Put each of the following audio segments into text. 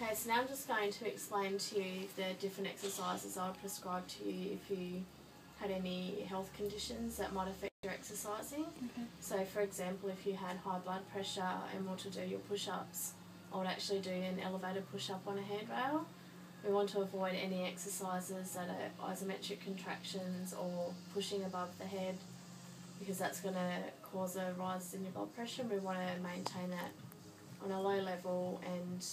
Okay, so now I'm just going to explain to you the different exercises I would prescribe to you if you had any health conditions that might affect your exercising. Okay. So for example, if you had high blood pressure and want to do your push-ups, I would actually do an elevated push-up on a handrail. We want to avoid any exercises that are isometric contractions or pushing above the head, because that's going to cause a rise in your blood pressure. We want to maintain that on a low level, and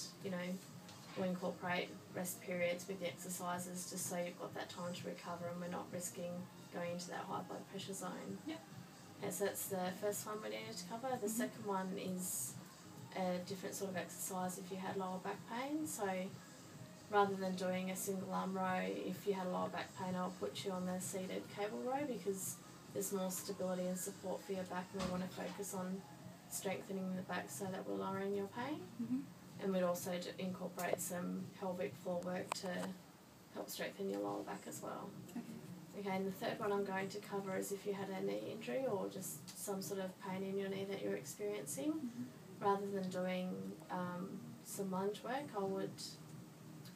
we'll incorporate rest periods with the exercises just so you've got that time to recover and we're not risking going into that high blood pressure zone. Yep. Okay, so that's the first one we needed to cover. The second one is a different sort of exercise if you had lower back pain. So rather than doing a single arm row, if you had lower back pain, I'll put you on the seated cable row because there's more stability and support for your back, and we want to focus on strengthening the back so that we're lowering your pain. And we'd also incorporate some pelvic floor work to help strengthen your lower back as well. Okay, and the third one I'm going to cover is if you had a knee injury or just some sort of pain in your knee that you're experiencing. Rather than doing some lunge work, I would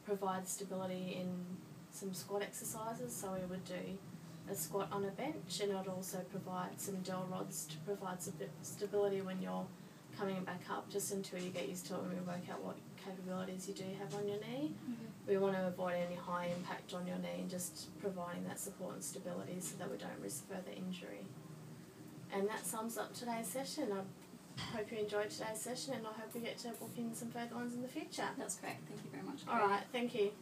provide stability in some squat exercises. So we would do a squat on a bench, and I'd also provide some dowel rods to provide some stability when you're coming back up, just until you get used to it and we work out what capabilities you do have on your knee. We want to avoid any high impact on your knee and just providing that support and stability so that we don't risk further injury. And that sums up today's session. I hope you enjoyed today's session, and I hope we get to book in some further ones in the future. That's great. Thank you very much. Alright, thank you.